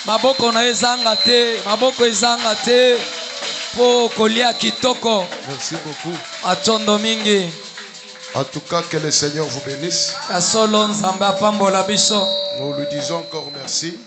Maboko na ezanga te, maboko ezanga te. Po kolia kitoko. Merci beaucoup. Atondo mingi. En tout cas, que le Seigneur vous bénisse. Kasolo nzambe apambola biso. Nous lui disons encore merci.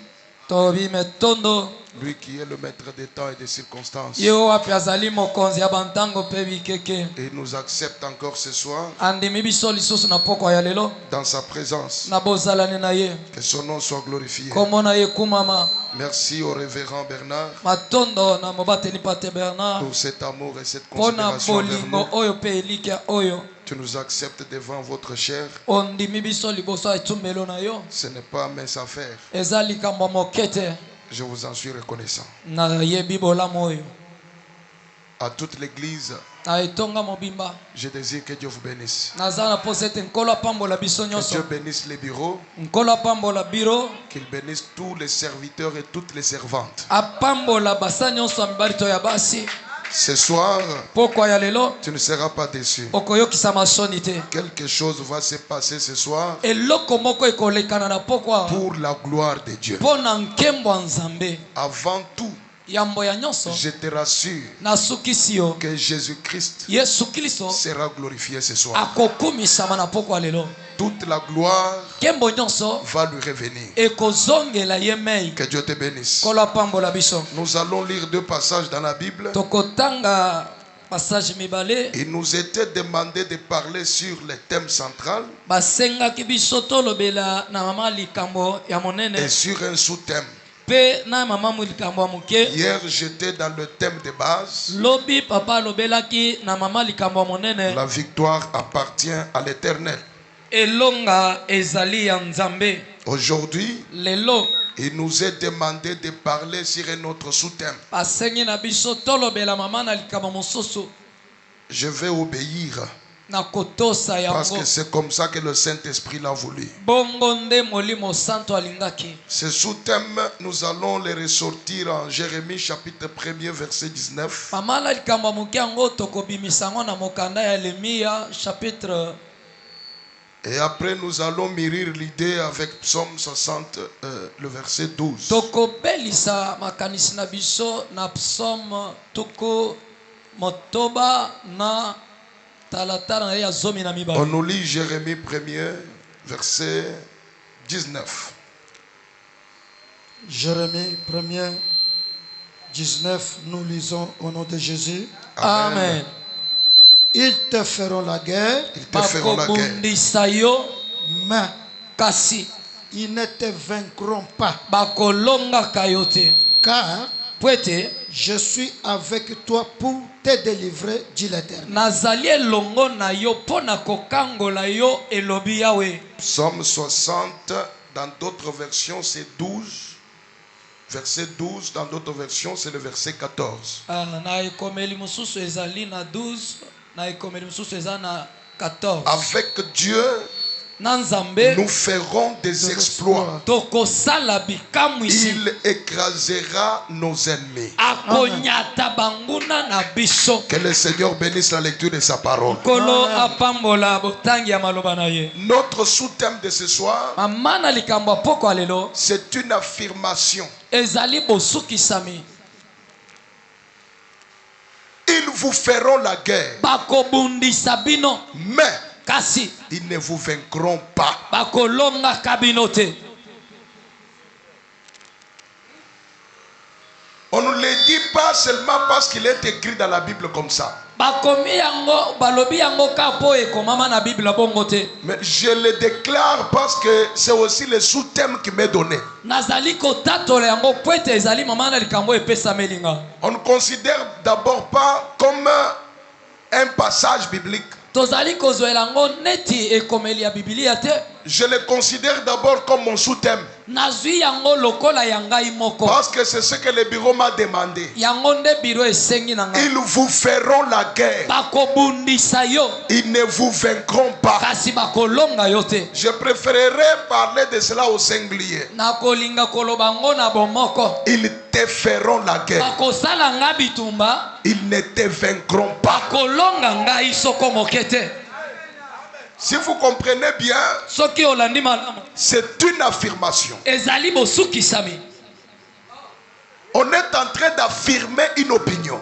Tobi metondo. Lui qui est le maître des temps et des circonstances. Yo apiazali mokonzi ya bantango pe bikeke. Et nous accepte encore ce soir Andimi biso lisusu na poko ya lelo. dans sa présence. Na bozalane na ye. Que son nom soit glorifié. Komo na ye kumama. Merci au révérend Bernard Matondo na mobateli pate Bernard. pour cet amour et cette Pona considération envers bolingo nous. oyo pe elikia oyo. Tu nous acceptes devant votre chair. Ondimi biso liboso etumbelo na yo. Ce n'est pas mince affaire. Ezali kambo mokete. Je vous en suis reconnaissant. Na yebi bolamu oyo. À toute l'église, Na etonga mobimba. je désire que Dieu vous bénisse. Nazana posete nkolo apambola biso Que Dieu nyonso. bénisse les bureaux. Nkolo apambola biro. Qu'il bénisse tous les serviteurs et toutes les servantes. Apambola basa nyonso ya mibali to ya basi. Ce soir, Poko ya lelo. tu ne seras pas déçu. Okoyokisama soni te. Quelque chose va se passer ce soir Eloko moko ekolekana na poko awa. pour la gloire de Dieu. Pona nkembo ya nzambe. Avant tout, Yambo ya nyonso. je te rassure Nasukisi yo. que Jésus-Christ Yesu Kristo sera glorifié ce soir. akokumisama na poko ya lelo. Toute la gloire Kembo nyonso va lui revenir. ekozongela ye mei. Que Dieu te bénisse. Kolo apambola biso. Nous allons lire deux passages dans la Bible. Tokotanga passage mibale. Il nous était demandé de parler sur le thème central Basengaki biso tolobela na mama likambo ya monene. et sur un sous-thème. Pe na mama likambo ya moke. Hier, j'étais dans le thème de base. Lobi papa lobelaki na mama likambo ya monene. La victoire appartient à l'Éternel. Elonga ezali ya nzambe. Aujourd'hui, Lelo il nous est demandé de parler sur un autre sous-thème. basengi na biso tolobela mama na likambo mosusu. Je vais obéir Na kotosa parce yango. que c'est comme ça que le Saint-Esprit l'a voulu. Bongo nde molimo santo alingaki. Ce sous-thème, nous allons le ressortir en Jérémie chapitre 1er verset 19. Mama na likambo ya moke yango tokobimisa yango na mokanda ya Yeremia chapitre. Et après, nous allons mûrir l'idée avec Psaume 60, le verset 12. Tokobelisa makanisi na biso na psaume tuku motoba na talatala na ya zomi na On mibale. nous lit Jérémie 1er, verset 19. Jérémie 1er, 19, nous lisons au nom de Jésus. Amen. Ils te feront la guerre, Ils te feront la guerre. Bakobundisa yo mais kasi ils ne te vaincront pas. bakolongaka yo te. Car Pwete je suis avec toi pour te délivrer, dit l'Éternel. nazali elongo na yo mpo na kokangola yo elobi yawe. Psaume 60, dans d'autres versions, c'est 12. Verset 12, dans d'autres versions, c'est le verset 14. Na ekomeli mosusu ezali na 12, na ekomeli mosusu ezali na 14. Avec Dieu, Na nzambe nous ferons des exploits. tokosala bikamwisi. Il écrasera nos ennemis. Akonyata banguna na biso. Que le Seigneur bénisse la lecture de sa parole. Kolo apambola botangi ya maloba na ye. Notre sous-thème de ce soir, Mama na likambo ya poko ya lelo c'est une affirmation. ezali bosukisami. Ils vous feront la guerre, Bakobundisa bino mais kasi ils ne vous vaincront pas. bakolongaka bino te. On ne le dit pas seulement parce qu'il est écrit dans la Bible comme ça. Bakomi yango balobi yango ka po ekomama na Bible bongo te. Mais je le déclare parce que c'est aussi le sous-thème qui m'est donné. Nazali kotatola yango po ete ezali mama na likambo epesameli nga. On ne considère d'abord pas comme un passage biblique. Tozali kozwela yango neti ekomeli ya Biblia te. Je le considère d'abord comme mon sous-thème. Nazwi yango lokola ya ngai moko. Parce que c'est ce que le bureau m'a demandé. Yango nde biro esengi na ngai. Ils vous feront la guerre. Bakobundisa yo Ils ne vous vaincront pas. kasi bakolonga yo te. Je préférerais parler de cela au singulier. Nakolinga koloba ngo na bomoko. Ils te feront la guerre. Bakosala nga bitumba. Ils ne te vaincront pas. Bakolonga ngai soko moke te. Si vous comprenez bien, Soki olandi malamu c'est une affirmation. ezali bosukisami. On est en train d'affirmer une opinion.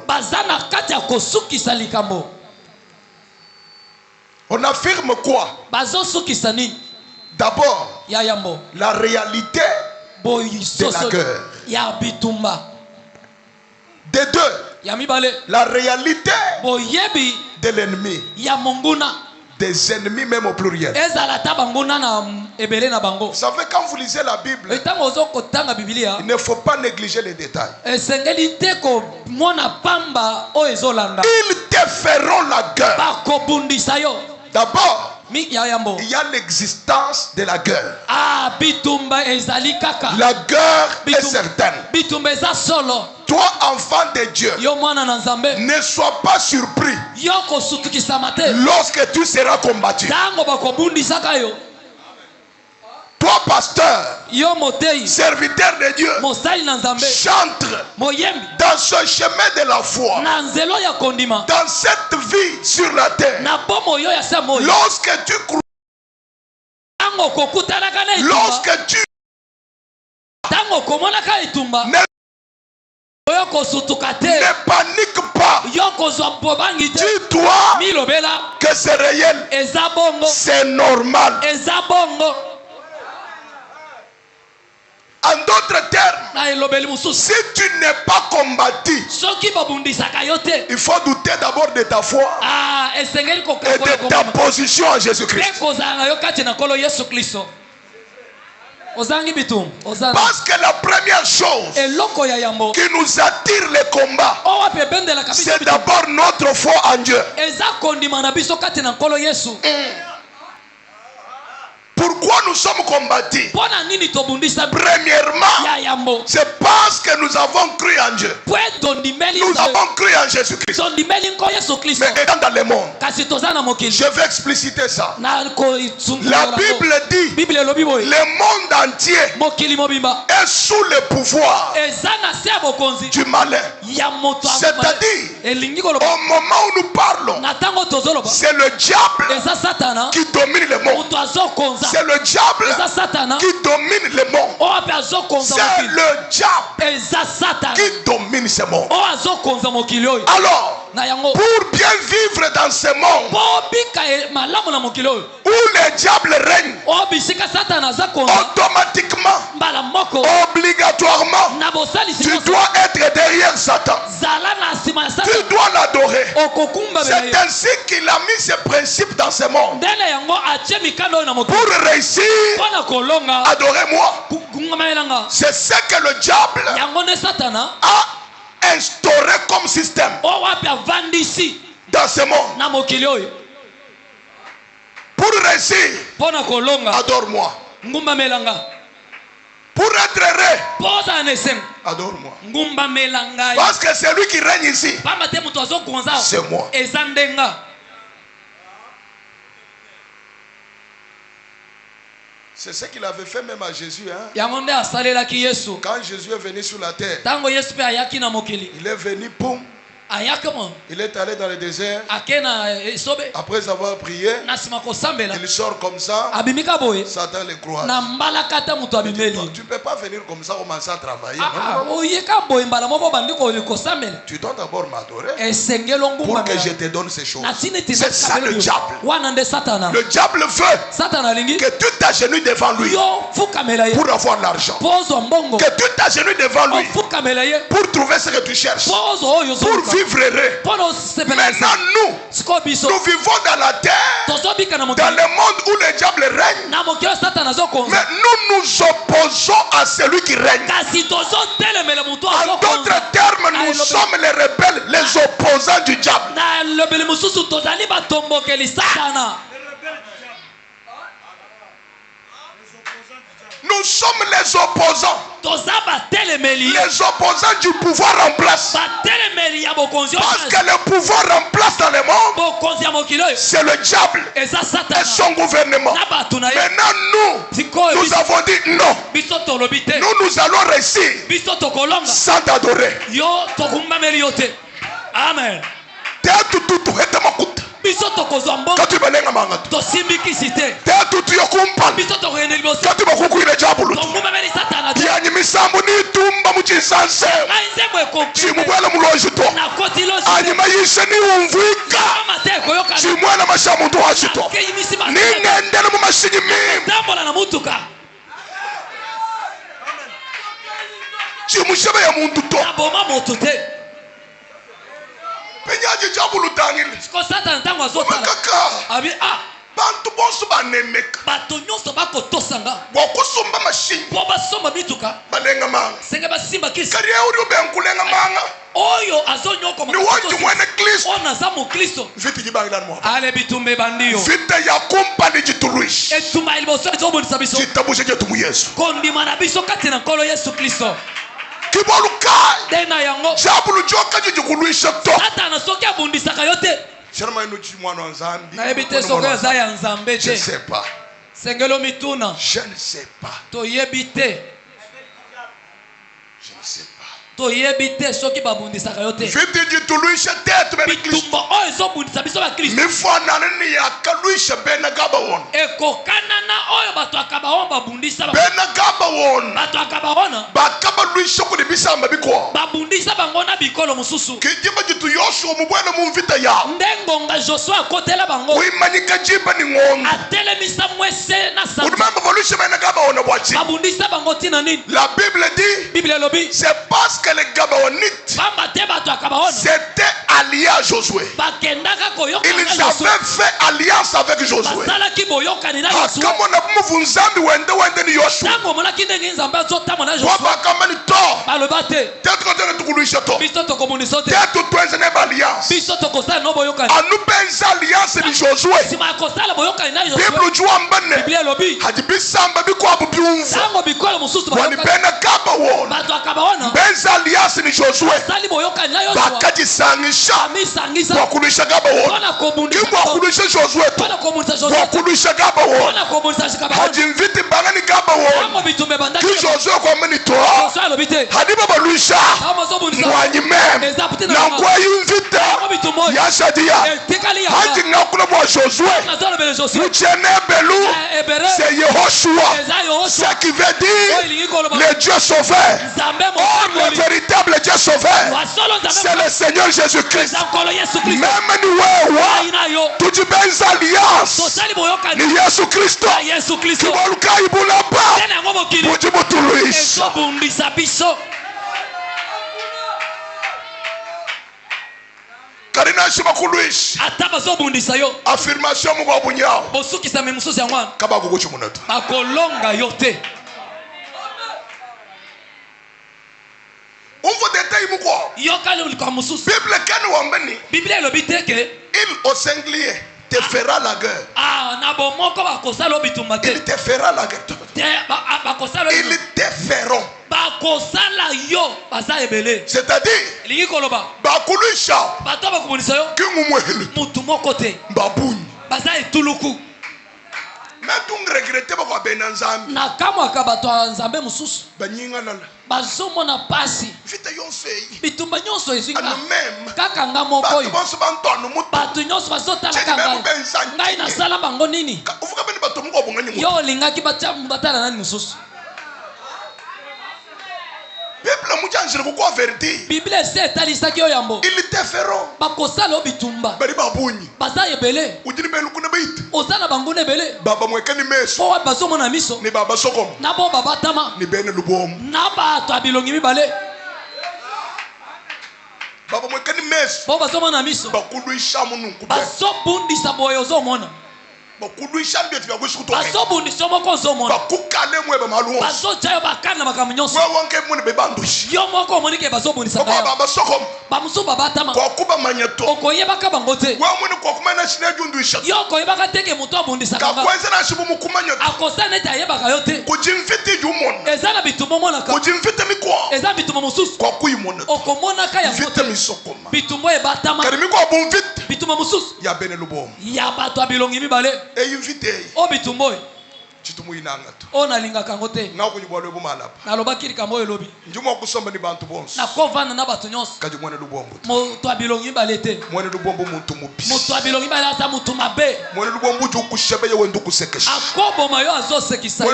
On affirme quoi? D'abord, la réalité de la guerre. De deux, la réalité de l'ennemi. Des ennemis même au pluriel. Vous savez, quand vous lisez la Bible, il ne faut pas négliger les détails. Ils te feront la guerre. D'abord, il y a l'existence de la guerre. La guerre est certaine. Toi, enfant de Dieu, ne sois pas surpris lorsque tu seras combattu. Toi, pasteur, serviteur de Dieu, chantre dans ce chemin de la foi, dans cette vie sur la terre. Lorsque tu crois, lorsque tu ne panique pas. Dis-toi que c'est réel, c'est normal. En d'autres termes, si tu n'es pas combattu, il faut douter d'abord de ta foi et de ta position en Jésus-Christ. Parce que la première chose qui nous attire les combats, c'est d'abord notre foi en Dieu. Pourquoi nous sommes combattus? Premièrement, c'est parce que nous avons cru en Dieu. Nous avons cru en Jésus-Christ. Mais étant dans le monde, je vais expliciter ça. La Bible dit le monde entier est sous le pouvoir du malin. C'est-à-dire, au moment où nous parlons, c'est le diable qui domine le monde. C'est le diable qui domine le monde. C'est le diable qui domine ce monde. Alors, pour bien vivre dans ce monde où le diable règne, automatiquement, obligatoirement, tu dois être derrière Satan. Tu dois l'adorer. C'est ainsi qu'il a mis ses principes dans ce monde. Pour réussir, adorez-moi. C'est ce que le diable a instauré comme système dans ce monde. Pour réussir, adore-moi. Pour être heureux, adore-moi. Parce que c'est lui qui règne ici. C'est moi. C'est ce qu'il avait fait même à Jésus. Quand Jésus est venu sur la terre, il est venu, poum. Il est allé dans le désert. Après avoir prié, il sort comme ça. Satan le croise. Tu ne peux pas venir comme ça commencer à travailler. Tu dois d'abord m'adorer pour que je te donne ces choses. C'est ça le diable. Le diable veut que tu t'agenouilles devant lui pour avoir l'argent. Que tu t'agenouilles devant lui pour trouver ce que tu cherches. Pour vivre heureux. Maintenant nous vivons dans la terre, dans le monde où le diable règne. Mais nous nous opposons à celui qui règne. En d'autres termes, nous sommes les rebelles, les opposants du diable. Nous sommes les opposants. Les opposants du pouvoir en place. Parce que le pouvoir en place dans le monde, c'est le diable et son gouvernement. Maintenant nous avons dit non. Nous allons réussir sans t'adorer. Amen. Kati balenga mangatu. Tea tutu yokumpan. Kati bakuku ile jabulu. Yani misambu ni tumba muchi lisanse chimubwela mulojito anyuma yisheni umvika chimwela masha muntu washito ningendele mu mashinyi mimi chimushebe ya muntu to penyaji jabulutangile bantu bonso banemeka bato nyonso bakotosanga bokusumba mashini po basomba mituka balenga manga senge basimba kisi kari uri ubenkulenga manga oyo azonyoko ni watu mwene Kristo ona za mu Kristo vita jibangila mwa ale bitumbe bandiyo vita ya kumpani jituruishi etuma iliboso ezobonisa biso jitabushe jetu mu Yesu kondima na biso kati na nkolo Yesu Kristo kibolukai dena yango jabulu joka jijikuluisha to Satana soki abundisaka yote Sharama inu chimwana nzambi na ebite soko ya za ya nzambe je sais pas sengelo mituna je ne sais pas to yebite je ne sais pas toyebite soki babundisaka yote vite jituluisha tetu bena Kristo bitumba oyo ezobundisa biso ba Kristo mifanana ni yakaluisha bena gabawon ekokana na oyo bato akabawon babundisa bena gabawon bato akabawona bakabaluisha kuni bisamba bikwa babundisa bango na bikolo mususu kijimba jitu Yoshua mubwele mumvita ya ndengonga Joshua akotela bango uimanyika jimba ni ngonga atelemisa mwese na sa udumamba baluisha bena gabawon wachi babundisa bango tina nini la Bible dit Bible lobi c'est parce que les Gabawonites c'était allié à Josué. Ils avaient fait alliance avec Josué. Comme on a mouvunzambi wende ni Yoshua. Wabakamani to. Peut-être qu'on a tukuluisha to. Peut-être qu'on a une alliance. Anu benza alliance ni Josué. Bible juambane. Hadibisamba bikwa bubiunza. Wani bena Gabawon. Benza alliance ni Josué. Bakajisangisha wakulisha Gabawon. Kimu wakulisha Josué to wakulisha Gabawon. Hajimviti mbangani Gabawon ki Josué kwa meni toa hadiba baluisha mwanyime na kwa yunvita yashadia haji ngakula mwa Josué mchene belu c'est Yehoshua ce qui veut dire le Dieu sauveur. Or le véritable Dieu sauveur c'est le Seigneur Jésus-Christ. Même nous tujibenza alliance ni Yesu Kristo kiboluka ibulapa mujibutuluisha karina shima kuluishi atabazobundisa yo affirmation mu gwabunyao bosukisa memusozi ya mwana kaba kuguchi munatu bakolonga yote Unvo détail mu kwa yokale ulikuwa mususu Bible kani wambeni Bible elobiteke il au singulier te fera la guerre. Na bomoko bakosala obitumba te. Il te fera la guerre. Bakosala ils te feront. Bakosala yo baza ebele. C'est-à-dire lingi koloba bakulisha bato bakubunisa yo kingumwele mutu moko te babuni baza etuluku metung regretter bako benanzambi na kamwa ka bato nzambe mususu banyinga lala bazomona pasi vita yonse bitumba nyonso ezinga même kaka nga moko yo bato nyonso bazotala kanga ngai nasala bango nini ufuka beni bato moko bongani yo olingaki batala nani mususu Bible mujanjira kuko verité. Bible c'est talisaki oyambo. Ils te feront. Bakosala obitumba. Bari babunyi. Baza ebele. Ujini belu kuna bait. Ozana bangu nebele. Baba mwekani meso. Bo basomo na miso. Ni baba sokom. Na bo baba tama. Ni bene lubom. Na ba to abilongi mibale. Baba mwekani meso. Bo basomo na miso. Bakulu ishamu nunku. Basobundisa boyo zomona. Bakudwisha mbeti bya kwishikutoka basobundisa moko zomona bakukale mweba maluwo bazojayo bakana makamnyonso wewe wonke mune bebandushi yo moko monike bazobundisa baba baba soko bamusuba batama kwa kuba manyato okoyebaka bango te wewe mune kwa kumana shinejundwisha yo koyebaka teke muto abundisa kanga kwenza na shibu mukumanyato akosana ete ayebaka yo te kujimfiti jumona ezana bitumo monaka kujimfiti mikwa eza bitumo mususu kwa kuyimona okomonaka ya mfiti misokoma bitumo ebatama kari mikwa bumfiti bitumo mususu ya bene lubomo ya bato abilongi mibale eyimfiti o bitumbo ona linga kangote na lobakiri kamoyo lobi na kovana na bato nyonso moto abilongi balete moto abilongi balata mutu mabe akoboma yo azosekisa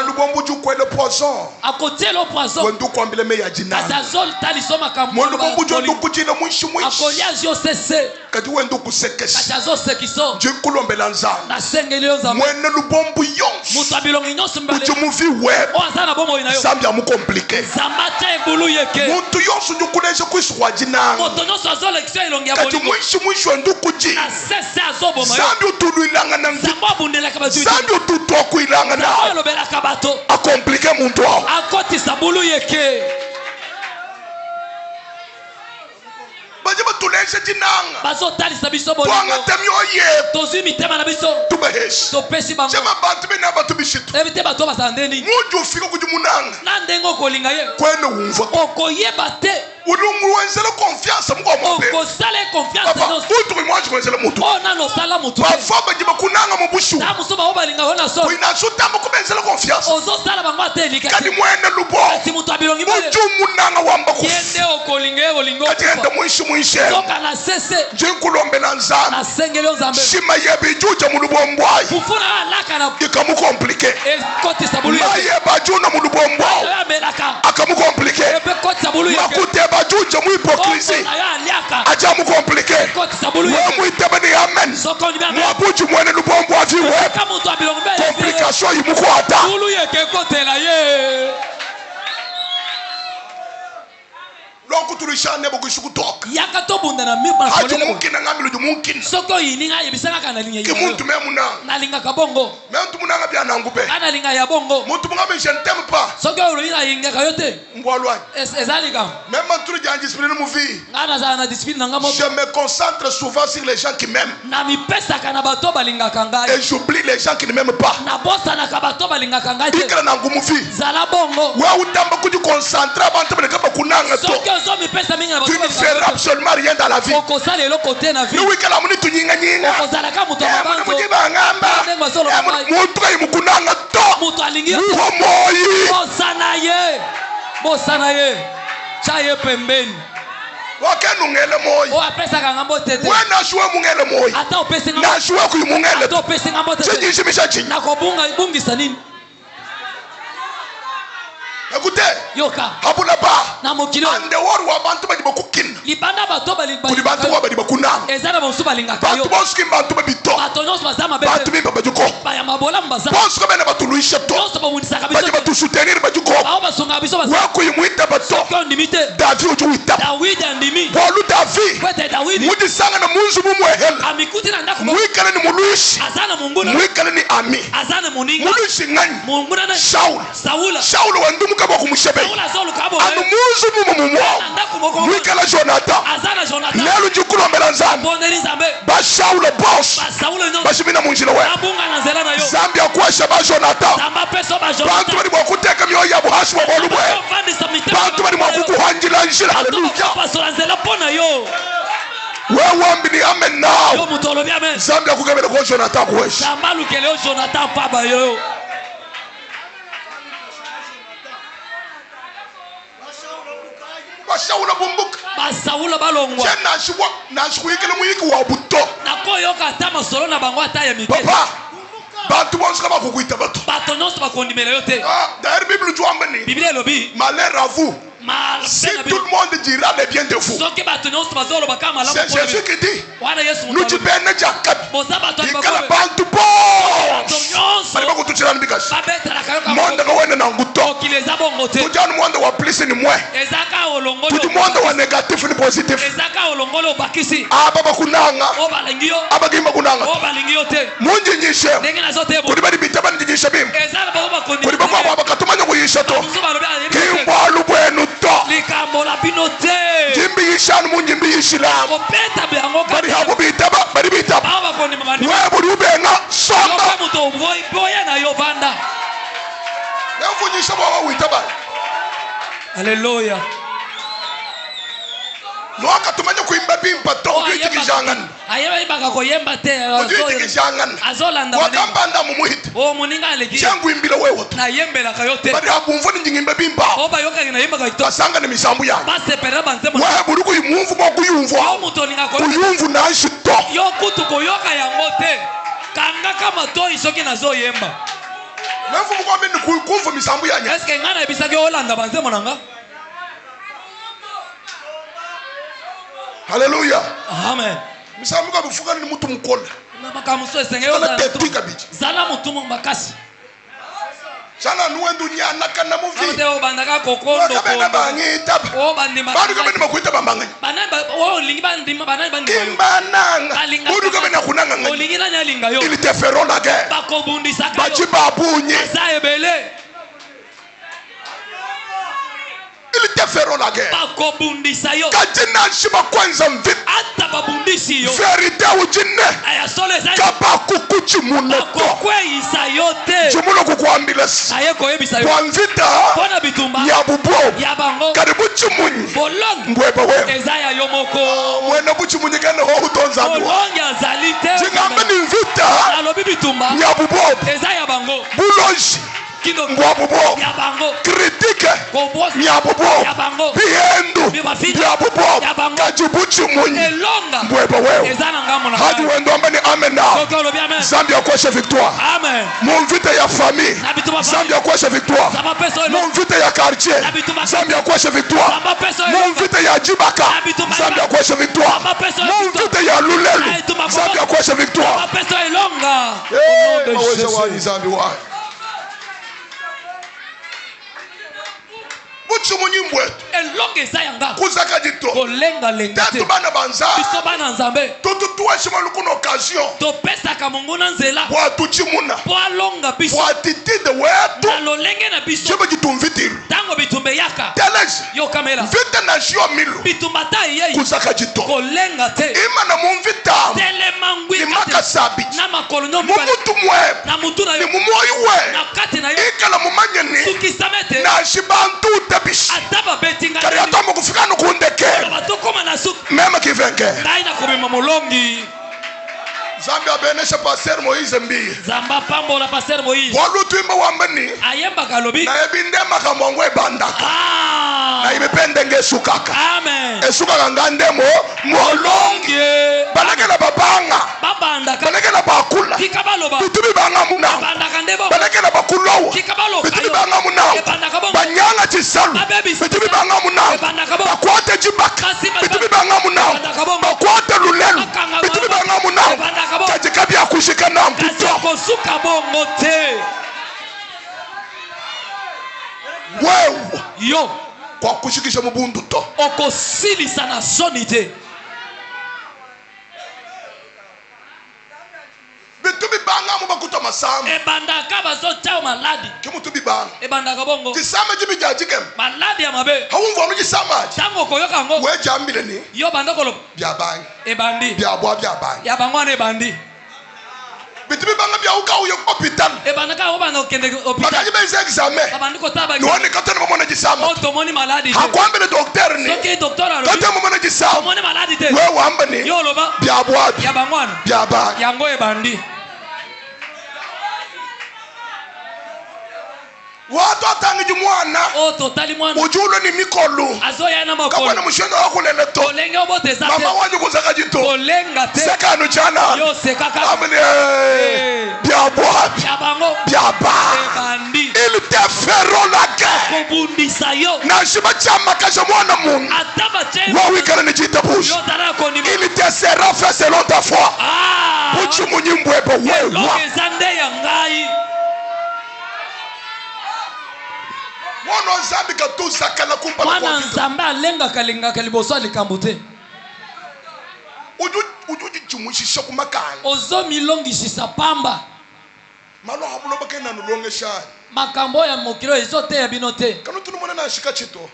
akotelo poison azazol taliso makambo akolia yo sese kati azosekiso na sengeli yo nzambe mutu abilongi nyonso mbale o azana bomo ina yo Zambia mu compliqué zamata ebulu yeke mutu yonso ndukunesha kwiswajina moto nyonso azolekisio ilongi ya kati mwisho ndukuji na sese azoboma yo Zambia utulwilanga na Zambia bundelaka bato Zambia ututokuilanga na Zambia lobelaka bato akomplike muntu wao akotisa bulu yeke bajaba tulesha jinanga bazotalisa biso bolingo twanga temyo ye tozwi mitema na biso tubeheshi topesi bango chama bantu bena batu bishitu ebite bato basandeni muju ufika kujimunanga na ndengo kolinga ye kwene umva okoyeba te ulungu wenzela confiance mko mwabe okosala confiance no mutu mwaje wenzela mutu ona no sala mutu bafaba jiba kunanga mubushu na musoba obalinga hona so kuina sutamba kubenzela confiance ozo sala bango atelika kadi mwene lubo ati mutu abilongi bale muju munanga wamba ku yende okolinga olingo kadi enda mwishe toka na sese jinkulombe na nzambe na sengelo nzambe shima yebi juja mu lubombwayi fufuna alaka na ikamu compliqué e koti sabulu ye bajuna mu lubombwayi akamu compliqué e koti sabulu makute bajunja mu hypocrisie aja mu compliqué we muitebe ni amen mwabuju mwene lubombwa viwe complication yimukwata bulu yeke kotela ye lonku tulishane bokushu kutoka yakato bunda na mi ba kolele mukina ngamilo ju mukina soko yininga yebisanga kana linya ke muntu memuna na linga kabongo muntu munanga bya nangupe ana linga ya bongo muntu mungabe je n'aime pas soko uloyina yinga kayote mbwalwa ezalika même ntulu janje discipline mu vie ana za na discipline nanga mo je me concentre souvent sur les gens qui m'aiment na mi pesa kana bato balinga kanga et j'oublie les gens qui ne m'aiment pas na bossa na kabato balinga kanga ikala nangu mu vie zala bongo wa utamba kuji concentre abantu benekaba kunanga to tu ne feras absolument rien dans la vie. Nous kala muni tunyinga nyinga. Muni bangamba. Mutu imukunanga to. Moyi. Bosana ye. Chaye pembeni. Wakenungele moyi. O apesa kangambo tete. Wena shwe mungele moyi. Ata opesa ngambo. Na shwe ku mungele. Ata opesa ngambo tete. Chinjishimisha chinyi. Nakobunga ibungisa nini? Écoutez, yoka habula ba na mokilo ande woru wa bantu bali bakukina libanda bato bali bantu wa bali bakuna ezana bonsu balinga kayo bantu boski bantu babito bato nyonso bazama bebe bantu bimba bajuko baya mabola mbasa bosko bena batuluisha to nyonso bamunisa kabisa baje batu soutenir bajuko bao basonga biso basa wako yimuita bato ko ndimite David ujuita David andimi bolu David kwete David mudi sanga na munzu mumwehela amikuti na ndako mwikale ni mulushi azana munguna mwikale ni ami azana muninga mulushi ngani munguna na Saul wandumu kaba kumushebe anu munzu mumumwa mwikale Jonathan lelu jukulombela nzambe ba Saul boss bashimina munjila we Zambia kwasha ba Jonathan bantu bali mwakuteka myoyo ya buhashi wa bolubwe bantu bali mwakukuhanjila njila haleluya wewambi ni amen now Zambia kugebele kwa Jonathan kuwesha Saula bumbuka Saula balongwa na shikuikele muyiki wa buto nakoyoka ata masolo na bango ata ya mike papa bantu bonso kaba kukuita bato bato nyonso bakondimela yo te d'ailleurs bible tuamba ni Bible elobi malheur à vous si tout le monde dira le bien de vous c'est Jésus qui dit nous tu bene jakabi ikala bantu bo bali bakutuchira nbikashi monde ka wena na nguto tujanu monde wa plus ni mwe tuju monde wa négatif ni positif aba bakunanga aba kimba kunanga munji nyishe kuri bali bitaba njishe bim kuri bakwa bakatumanya kuyisha to kimbalu bwenu likambo la binote jimbi yishanu munjimbi yishilamu bari habu bitaba bari bitaba webu rubenga songa boya na yovanda nefunyisha bwa witaba haleluya no akatumanya kuimba bimba to uti kijangana ayeba ibaka koyemba te uti kijangana azolanda wakambanda mumuhita o muninga aleki changu imbira wewe na yembela kayote bari abumva ngingimba bimba oba yoka ngina yemba kayito basanga ni misambu yanyu base pera banzemo wewe buruku imumvu kwa kuyumva yo mutoninga ko kuyumvu na shito yo kutu koyoka yango te kanga kama to isoki nazo yemba mefu mukwambe ni kukumva misambu yanyu eske ngana ebisaki olanda banzemo nanga. Hallelujah. Amen. Misambu ka bufuka ni mutu mukola na makamuso esenge yo zala mutu makasi sana nuwendu nyana kana muvi ate obandaka kokondo ko bangita o bandima bandu kabene makuita bambanganya banamba o lingi bandima banamba kimbananga udu kabene kunanga ngani olingi nanya linga yo il te feront la guerre bakobundisa ka bachi babunye saebele il te feront la guerre bakobundisa yo katina shima kwanza mvita ata babundisi yo verite ujine aya sole za kaba kukuchi muneto kokweisa yote jumulo kukuambilesi aye koyebisa yo kwa mvita bona bitumba ya bubo ya bango karibu chimunyi bolong mbweba wewe ezaya yo moko mwena buchimunyi kana ho utonza ndo bolong ya zalite jingambe ni mvita alobi bitumba ya bubo ezaya bango buloji Mwabubo, critique, Mwabubo, Biendu, Mwabubo, Kajibuchi Munyi, Mweba wewe. Hadi wendome ni amen now. Zambia kweshe victoire. Mumvite ya famille. Zambia kweshe victoire. Mumvite ya quartier. Zambia kweshe victoire. Mumvite ya Jibaka. Zambia kweshe victoire. Mumvite ya Lulelu. Zambia kweshe victoire. Buchimunyi mbwetu elonge zayanga kuzaka jito kolenga lenga te bana banza biso bana nzambe tutuwa shima lukuno occasion to pesa kamunguna nzela wa tuchimuna po alonga biso wa titide wetu na lolenge na biso chebe jitumvitiru tango bitumbe yaka teleji yo kamera vita na shio milu bitumbata yeye kuzaka jito kolenga te ima na mumvita tele mangwi ni makasabi na makolonyo mumutu mwe na mutu na ni mumoyi we na kati na yo ikala mumanyeni tukisamete na shibantu tabish ataba betinga kari atomo kufikana kundeke batukoma na su mema kivenke ndaina kubima molongi Zambia benesha Pastor Moise mbi Zamba pambo la Pastor Moise wolu tuimba wambani ayemba kalobi na ebinde makamongwe bandaka na ibepende ngesukaka amen esukaka ngandemo molongi balekela babanga babandaka balekela bakula kikabaloba bitubi banga muna bandaka ndebo balekela bakulowa kikabaloba bitubi banga muna banyanga chisalu bitubi banga muna bakwate jibaka bitubi banga muna bakwate lulelu bitubi banga muna kajikabi akushika na mpito kosuka bongo te wewe yo kwa kushikisha mubundu to okosilisa na soni te bitubi banga mu bakuta masamba ebandaka bazochao maladi kimutu bibanga ebandaka bongo kisama jibi jajikem maladi ya mabe hawumva onu kisama tango koyoka ngo we jambile ni yo bandakolo byabanga ebandi byabwa byabanga ya bangwana ebandi bitubi banga bya uka uyo hospital ebandaka obana okende hospital bakaji benze examen abandiko taba none katana mumona kisama otomoni maladi te hakwambele docteur ni soki docteur alo katana mumona kisama omoni maladi te we wamba ni yo loba byabwa ya bangwana byabanga yango ebandi watu atangiji mwana o totali mwana ujulo ni mikolu azoya na makolo kabana mushendo wakulele to kolenge obote za mama wanyu kuzaka jito kolenga te sekanu chana yo sekaka amene byabwa yabango byaba ebandi il te feront la guerre kobundisa yo na shiba chama kasha mwana mungu ataba che wa wikana ni jita bush yo tara ko ni il te sera fait selon ta foi buchi munyimbwebo wewe lokezande ya ngai mwana nzambi katuza kala kumpa mwana nzambe alengaka lingaka liboso alikambo te ujuji chimushisha kumakanya ozomilongisisa pamba malo habulo bakena nulongesha makambo ya mokilo ezoteya bino te kanu tunumona na shika chito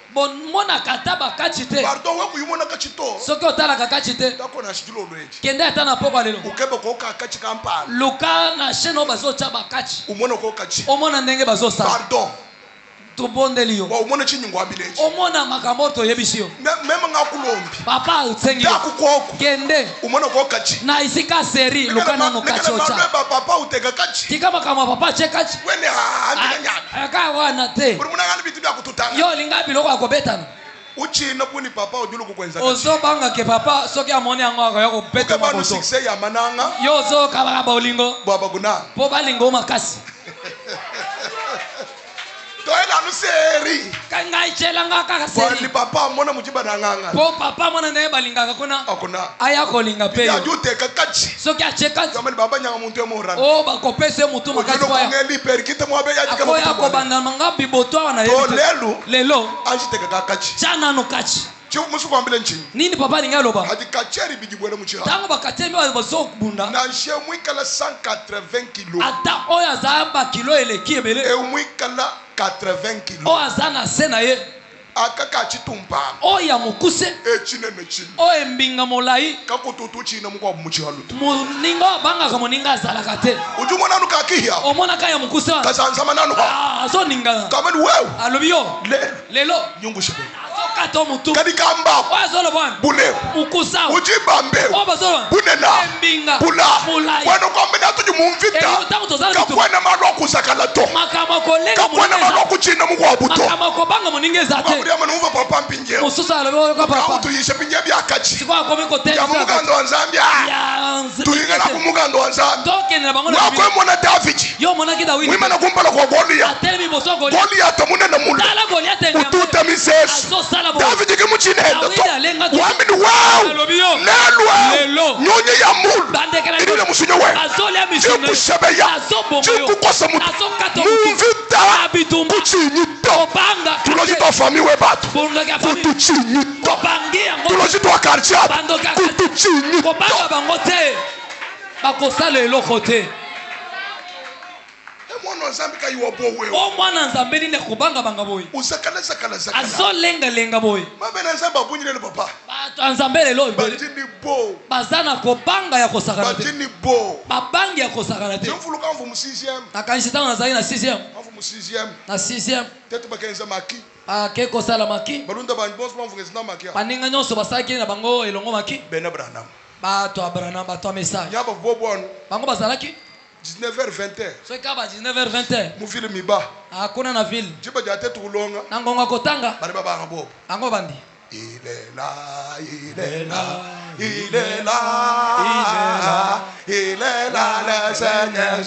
mona kata bakachi te pardon we kuyumona kachito soki otalaka kachi te tako na shikilo lweji kende ata na poko lelo ukebe ko kachi kampala luka na sheno bazocha bakachi umona ko kachi omona ndenge bazosala pardon tubondeli yo umone chinyungu abileji omona makamboto yebisio mema ngakulombi papa utsengi yakukoko kende umone kokachi na isika seri lukana no kachocha papa uteka kachi tikama kama papa chekachi wene nyana aka wana te muna ngani bitu bya kututanga yo lingapi loko akobetana uchina kuni papa odulu kukwenza kachi ozobanga ke papa soki amoni yango akayoko beta maboto success ya mananga yo zo kabaka bolingo baba kuna po balingo makasi toela nuseri kanga ichela ngaka seri bali papa mona mujiba nanganga po papa mona ne balinga kuna akuna aya ko linga pe ya jute kakachi soki acheka jamani baba nyanga muntu emora ba kopese mutu makati kwa ngeli perikite mwabe ya dikama ko banda mangabi boto wana yebi lelo anjite kakachi chana no kachi musuku ambile nchini nini papa ningaloba hadi kacheri bigibwele muchira tango bakachemi bazo kubunda na nche mwikala 180 kilo ata oya zamba kilo eleki ebele e mwikala 80 kilo oya zana sena ye akaka chitumpa oya mukuse chinene chini oya mbinga molai kakututu china mukwa muchihalutu muningo banga kama ninga zalaka te ujumona nukakihya omona kaya mukuse kasanzama nanu azo ninga kamani wewe alobio lelo nyungu shibe kato mutu kadikamba wazolo bwana bune ukusa ujibambe obazolo bunena mbinga bula mulai wano kwambena tuju mumvita kapwena maloku zakalato makama kolenga kapwena maloku china mukwabuto makama kobanga moninge zate kwambria manu papa mpinje mususa alobo ko papa tuyishe pinje byakachi sikwa komiko tete ya mugando wa Zambia tuyingana ku mugando wa Zambia tokene bangona wakwe mona David yo mona kida wini mwimana kumbala kwa Goliath atelemi boso Goliath Goliath munene mula tala Goliath ngamba ututa misesu David kimuchinenda to wamini wow lelwa nyonye ya mulu ile musunyo we chikushabeya chikukosa mutu mumvita kuchinyito tulojitwa fami we batu kutuchinyito tulojitwa karchata kutuchinyito kobanga bango te bakosala eloko te mwana nzambe ka yuobo wewe o mwana nzambe ni kubanga banga boy usakala azo lenga boy mabe na nzambe abunyile papa ba nzambe lelo batini bo bazana kobanga ya kosakana te batini bo babangi ya kosakana te mfuluka mvu mu 6e akanishita na zaina 6e mvu mu 6e na 6e tetu bakenza maki ke kosala maki balunda ba boss mvu ngezina maki baninga nyonso basaki na bango elongo maki bena branham bato abraham bato message nyaba bobonu bango bazalaki 19h20 so kaba 19h20 mu ville miba akuna na ville jiba jate tulonga nangonga kotanga bari baba ngabo bango bandi ilela la sanya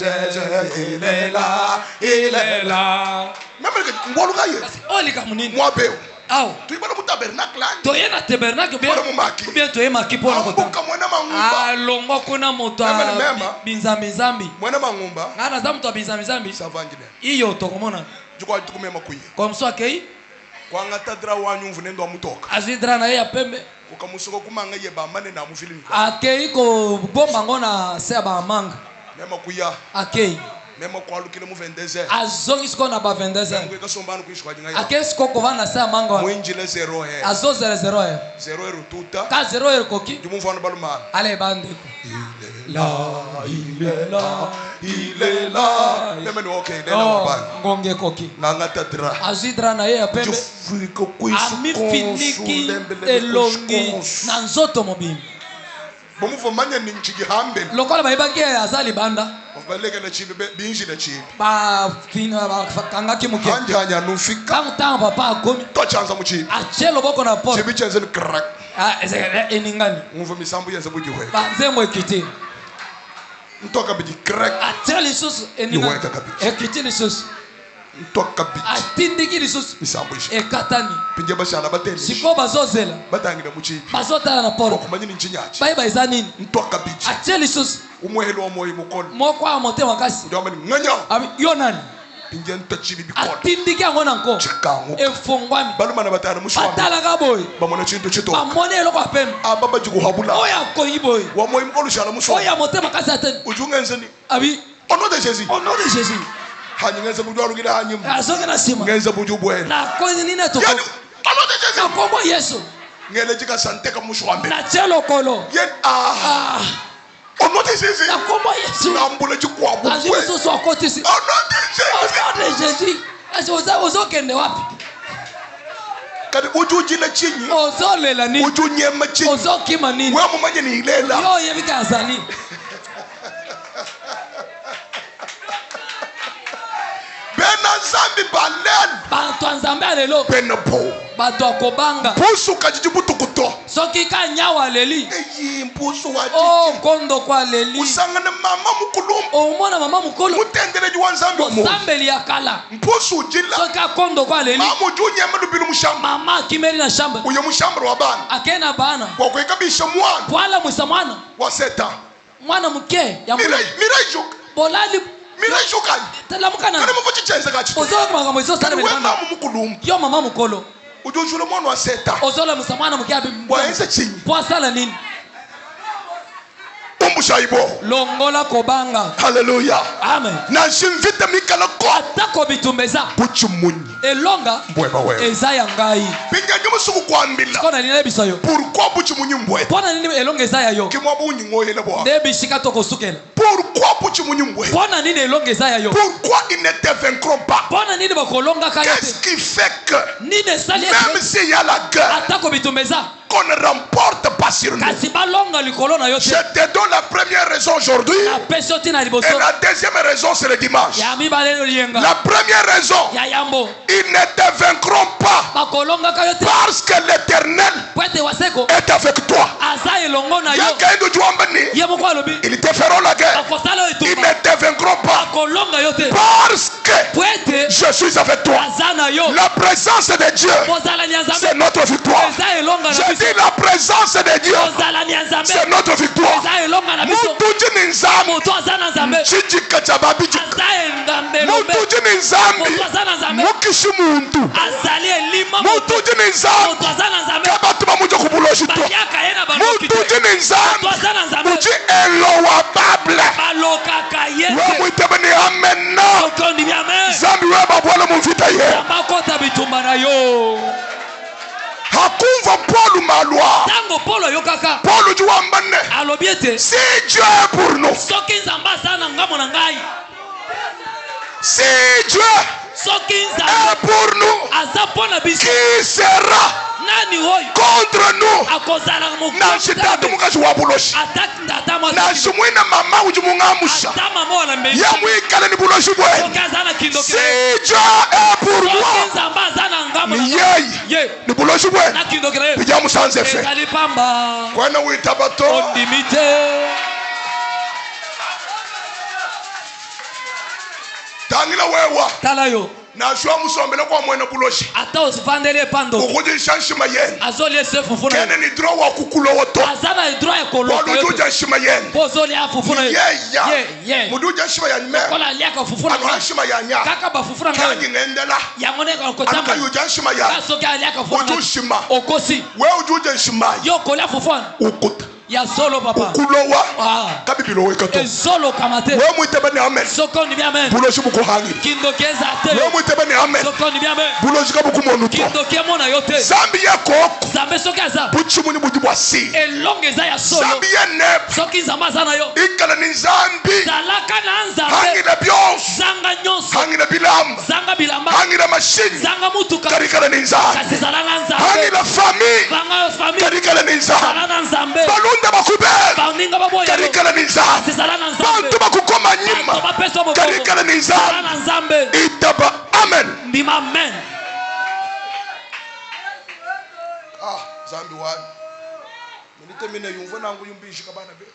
ilela mama ke ngolu kaye oli kamunini mwabe aw tuibala mu tabernacle to yena tabernacle bien to yema kipona kotanga mwana mangumba alongo kuna moto binzambi mwana mangumba ngana za mtu binzambi savangile iyo to komona jukwa tukumema kuye comme ça kei kwanga tadra wanyu mvune ndo amutoka azidra na ya pembe ukamusuko kumanga ye bamane na mu film akei ko bomba ngona se ba manga mema kuya akei mema kwalukile mu 22h azongi siko na ba 22h ngwe kasombana kuishwa jinga akei siko ko vana se manga mwinjile 0 he azo 0 0 tuta ka 0 koki jumufana balumana ale bandiko ilela mema ni okay lela wabani ngonge koki nanga tadra azidra na ye ya pembe jufiko kuishu finiki elongi na nzoto mobimbi bomuvo manya ni nchigi hambe lokola baibaki azali banda baleke na chibi binji na chibi ba fina ba kanga kimuke hanja nufika kanga tanga papa akomi to chanza mu chibi achelo boko na port chibi chanza ni crack eningani muvo misambu yenza bujiwe ba nzemo ekiti ntoka biji crack acheli susu eningani ekiti ni susu ntoka biji atindiki ni susu misambu ishi ekatani pinje bashana bateni siko bazozela batangira mu chibi bazotala na port kumanyini nchinyachi bye izanini ntoka biji acheli susu umwehelo wa moyo mukolo moko amote makasi ndio amani nganya abi yonani pinje ntachibi bikolo atindiki angona nko chikangu efongwami balumana batana mushwa batala kaboy bamona chintu chito bamone lokwa pembe ababa jikuhabula oya ko iboy wa moyo mukolo shala mushwa oya mote makasi ateni ujungenzeni abi ono de Jésus hanyingenza bujwalu gila hanyim azoke na sima ngenza bujubwe na ko nina to yani ono de Jésus na kombo Yesu ngele jika sante ka mushwambe na chelo kolo yen ono de Jésus na kombo Yesu na mbule jikwa bubwe aziso so akotisi ono de Jésus ozokende wapi? Kadi ujujile chinyi. Ozolela nini? Ujunyema chinyi. Ozokima nini? Wewe mumanye ni ilela. Yo yebika azali. Bena zambi balen. Bantu anzambe alelo. Bena po. Bato akobanga. Pusu kajibutu kuto. Soki ka nyawa leli. Eyi mpusu wa tiki. Oh kondo kwa leli. Usangana mama mukulum. Umona mama mukulu. Mutendele juwa nzambi omo. Zambeli ya kala. Mpusu jila. Soki kondo kwa leli. Mama ujunye madu bilu mushamba. Mama kimeli na shamba. Uye mushamba wa bana. Akena bana. Wakwekabisha mwana. Wala mwisa mwana. Wa seta. Mwana mke ya mwana. Mirai juk. Bolali. Mirai jukani. Telamukana. Kana mfuchi chenze kachi. Ozola kwa mwezo sana mwana. Mama mukulum. Yo mama mukolo. Ujujule mwana wa seta. Ozola musamwana mke abi. Waenze chinyi. Kwa sala nini? Shaibo. Longola kobanga. Hallelujah. Amen. Na shimvita mikala ko. Atako bitumbeza. Buchumunyi. Elonga. Mbweba wewe. Ezaya ngai. Pinga nyumu suku kwambila. Kona nini biso yo? Pourquoi buchumunyi mbwe? Pona nini elonga ezaya yo? Kimwa bunyi ngoyele bwa. Debi shika toko sukela. Pourquoi buchumunyi mbwe? Pona nini elonga ezaya yo? Pourquoi ils ne te vaincront pas? Pona nini bakolonga kaya? Qu'est-ce qui fait que nini sali même s'il y a la guerre, atako bitumbeza qu'on ne remporte pas sur nous? Kasi balonga likolo na yo te. Je te donne la première raison aujourd'hui. Na pesoti na liboso. Et la deuxième raison c'est le dimanche. Ya mi balelo lienga. La première raison. Ya yambo. Ils ne te vaincront pas. Bakolonga kayo te. Parce que l'Éternel est avec toi. Aza elongo na yo. Yaka ils te feront la guerre. Ils ne te vaincront pas. Bakolonga yo te. Parce que je suis avec toi. La présence de Dieu, c'est notre victoire. Je dis la présence de Dieu, c'est notre victoire. Mutuji ni nzambi. Chijika chababiji. Mutuji ni nzambi. Mukishi muntu. Mutuji ni nzambi. Kabatu mamujo kubuloshi to. Mutuji ni nzambi. Muji elowabable. Wa muitebeni amena. Zambi weba bwala mumfita ye. Hakumva Paul malwa. Tango Paul yokaka. Paul juambane. Alobiete. Si Dieu est pour nous. Soki nzamba sana ngamo na ngai. Si Dieu est pour nous. Qui sera contre nous? Na shitatu mukazi wabuloshi. Na shumwina mama ujumungamusha. Ya mwikale ni buloshi bwe. Si Dieu est pour moi. Ni yeye. Ni buloshi bwe. Bija musanze fe. Kwena witabato. Tangila wewa. Talayo. Na shwa musombele kwa mwena buloshi. Ata usivandele pando. Ukuje shanshima yenu. Azoli esefufuna. Kene ni droit wa kukulo woto. Azana droit ya koloko. Walujuja shima yenu. Pozoli afufuna. Yeah. Muduja shima ya nime. Kola liaka fufuna. Ano shima ya nya. Kaka bafufuna ngai. Kanyi ngendela. Yangone kwa kotamba. Aka yuja shima ya. Kaso ka liaka fufuna. Uju shima. Okosi. We ujuja shima. Yo kola fufuna. Ukuta. Ya solo papa. Ukulowa. Kabibilo wekato. Solo kamate. We muitebeni amen. Soko ni bien amen. Buloshi buko hangi. Kindokeza te. We muitebeni amen. Soko ni bien amen. Buloshi kabuku monuto. Kindokemo na yote. Zambi yako. Zambe sokaza. Buchimuni bujibwasi. Elongeza ya solo. Zambi yene. Soki zamba sana yo. Ikala ni zambi. Zalaka na nzambe. Hangi na bios. Zanga nyonso. Hangi na bilamba. Zanga bilamba. Hangi na mashini. Zanga mutuka. Karikala ni nzambe. Kasi zalana nzambe. Hangi na fami. Zanga fami. Karikala ni nzambe. Zalana nzambe. Balunda bakube. Baninga baboya. Karikala ni nzambe. Kasi zalana nzambe. Bantu bakukoma nyima. Karikala ni nzambe. Zalana nzambe. Itaba amen. Ndima amen. Zambi wani. Minite mine yumva nangu yumbishi kabana be.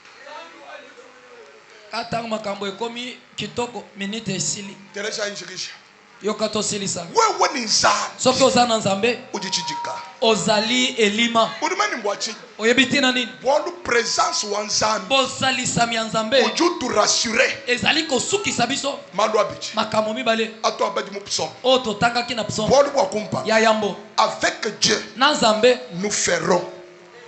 Atang makambo ekomi kitoko minute esili. Teresha inshikisha. Yokato silisa. Wewe ni nzambe. Soki ozana nzambe. Ujichijika. Ozali elima. Udumani mbwachi. Oyebitina nini? Bolu presence wa nzambe. Bozalisa mi nzambe. Ujutu rassurer. Ezali kosukisa biso. Malu abichi. Makambo mibale. Ato abadi mu psom. Oto tanga kina psom. Bolu wa kumpa. Ya yambo. Avec Dieu. Na nzambe. Nous ferons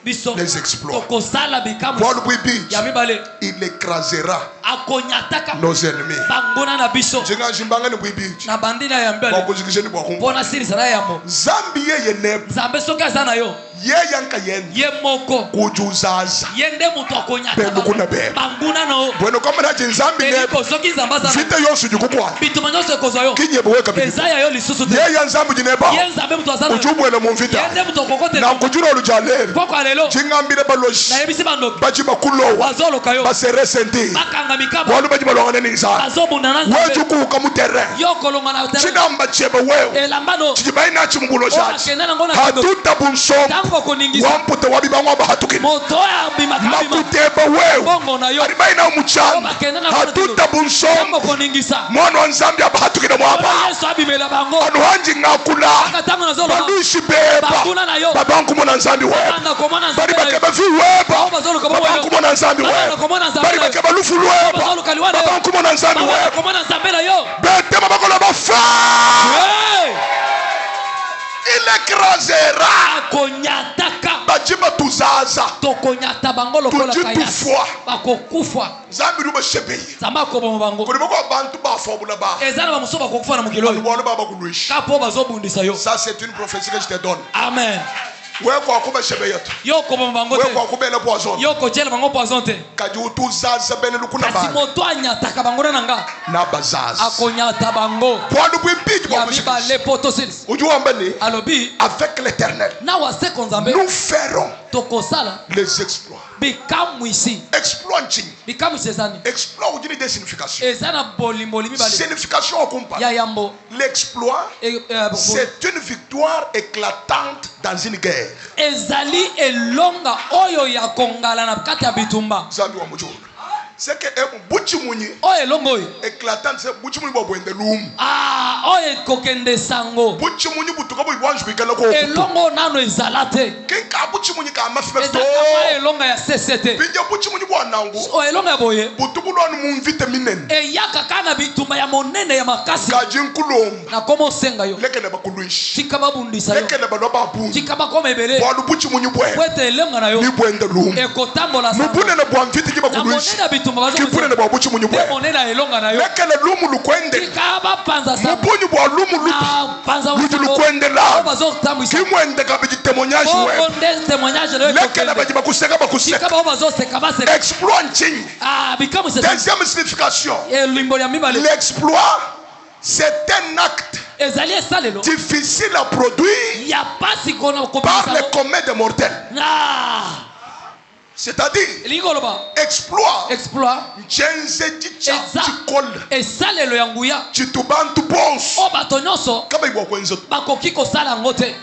les exploits. Tokosala bikamu. Bolu bibi. Ya mibale. Il écrasera nos ennemis. Na bandina ya mbele. Bona siri sana yambo. Zambie yeneb. Zambe soka sana yo. Ye yanka yen. Ye moko. Kujuzaza. Yende muto akonyata. Pendukuna be. Banguna no. Bueno kama na jinzambi ne. Ko soki zambaza. Vite yo sujukukwa. Bitumanyo se kozo yo. Kinye bowe kabisa. Ezaya yo lisusu te. Ye yanzambu jineba. Ye nzambe muto azana. Ujumwe na mumvita. Yende muto kokote. Na kujura olujalere. Poko alelo. Jingambire baloshi. Na yebisi bando. Baji bakulo. Wazolo kayo. Basere senti. Makanga mikaba. Walu baji balongane nisa. Bazobu nananza. Wajuku kamutere. Yo kolonga na tere. Chinamba chebe wewe. Elambano. Chibaina chimgulo shachi. Kenana ngona. Hatuta bunsom. Tango koningisa. Wampute wabiba ngwa bahatukini. Moto ya bimakabi. Makuteba wewe. Bongo na yo. Aribaina umuchana. Hatuta bunsom. Tango koningisa. Mwana wa Nzambi abahatukini mwaba. Yesu abimela bango. Anuhanji ngakula. Akatango na zolo. Badushi beba. Bakuna na yo. Babangu mwana Nzambi wewe. Bari bakeba vi weba. Babangu mwana Nzambi wewe. Bari bakeba lufu weba. Babangu mwana Nzambi wewe. Bete mabakolo bafa. Il écrasera. Akonyataka. Bajima tuzaza. Tokonyata bango lokola kaya. Bakokufa. Zambi ruba shebeye. Zamba ko bomo bango. Kuri bako abantu ba fobula ba. Ezana ba musoba ko kufa na mukilo. Bwana baba kuluishi. Kapo bazobundisa yo. Ça c'est une prophétie que je te donne. Amen. Weko akuba shebeyetu. Yoko bomo bango te. Weko akubela poison. Yoko jela bango poison te. Kaji utuzaza bene lukuna ba. Kasi moto anyata bango nanga. Na bazaza. Akonyata bango. Bwana bwipiji ba mushi. Ya miba le potosilis. Ujua mbani? Alobi avec l'Éternel. Na wase konzambe. Nous ferons tokosala les exploits. Bikamwisi. Exploiting. Bikamwisi ezani. Exploit ou des significations. Ezana bolimoli mibale. Signification au compas. Ya yambo. L'exploit c'est une victoire éclatante dans une guerre. Ezali elonga oyo ya kongala na kati ya bitumba. Zambi wa mujuru. C'est que buchi muni. Oye longo oyo. Éclatante c'est buchi muni bo bwende lum. Ah, oye kokende sango. Buchi muni butuka bo ibwanju bikala ko. Elongo nano ezalate. Kenka buchi muni ka mafimeto. Ezaka elonga ya CCT. Binja buchi muni bo nangu. O elonga ya boye. Butubu no mu mvite minen. Eyaka kana bitumba ya monene ya makasi. Kajin kulom. Na komo senga yo. Lekele bakuluishi. Tika babundisa yo. Lekele baloba bunzi. Tika bakoma ebele. Bo buchi muni bwe. Wete elonga na yo. Ni bwende lum. Ekotambola sango. Mubune na bwa mvite kiba kuluishi. Kipune na babuchi munyu bwe. Lekele lumu lukwende. Mubunyu bwa lumu lupu. Lukwende la. Kimwende kabiji témoignage we. Lekele baji bakuseka bakuseka. Exploiting. Deuxième signification. L'exploit c'est un acte difficile à produire par les communs des mortels. C'est-à-dire exploit esalelo ya nguya chitubantu bonso o bato nyonso kaba ibwa kwenzo bakoki kosala yango te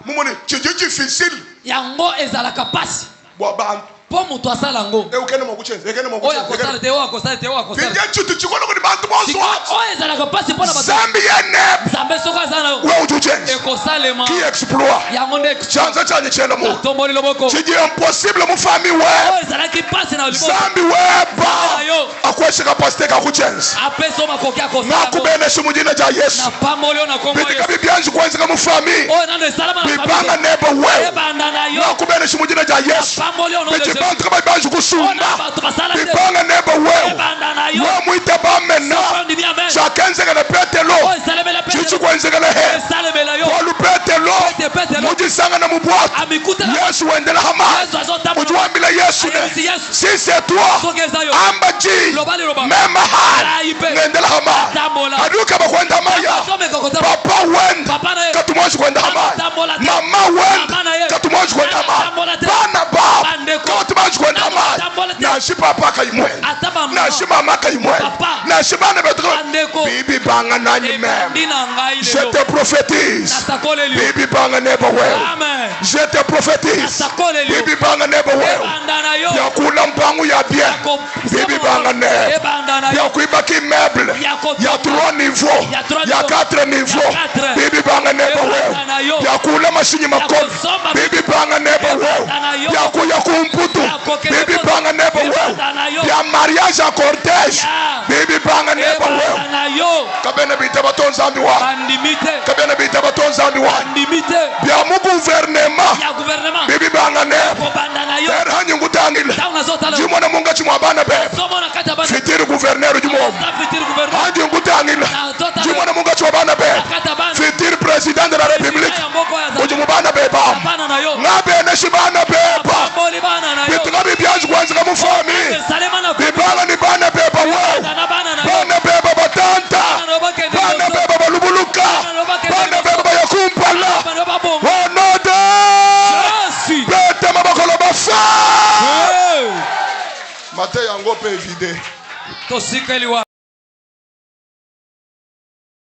mumone difficile yango ezalaka pasi bwa bantu po mutu asala yango ekene mokuchenza oya kosala te oya kosala te oya kosala vinje chitu chikono kuni bantu bonso oya ezalaka pasi pona bato zambi yene zambe soka zana we uchuchenza ekosalema ki exploit yango nde chanza chanye chela mo tomboli loboko chiji impossible mu famille we oya ezalaki pasi na libo zambi we ba akweshe kapasite kakuchenza apeso makoki akosala nakubene shumujina ja Yesu na pamolio na kongo bitika bibyanju kwenzeka mu famille oya nando esalama na famille bibanga nebo we ebanda na yo nakubene shumujina ja Yesu pamolio no de bantu kaba banju kusumba bibanga nebo we wa muita ba mena chakenzeka na petelo chichu kwenzeka na he walu petelo mujisanga na mubwatu Yesu wendela hama ujuambila Yesu ne si c'est toi ambaji mema hali wendela hama aduka bakwenda maya papa wenda katumwashi kwenda hama mama wenda katumwashi kwenda hama bana baba katumwashi kwenda hama nashi papa kayimwenda nashi mama kayimwenda nashi bana betu bibi banga nanyi mem je te prophétise bibi banga nebo wewe je te prophétise bibi banga nebo wewe ya kula mpango ya bien bibi banga ne ya kuibaki meuble ya 3 niveaux ya 4 niveaux bibi banga nebo wewe ya kula mashinyi makofi bibi banga nebo wewe ya kumputu bibi banga nebo wewe ya mariage à cortège bibi banga nebo wewe kabene bita batonza ambi wa kabene bita batonza ambi wa bya mu gouvernement bibi banga nebo hanyu ngutangile jimwana munga chimwa bana bebe fiti yango pe évidé.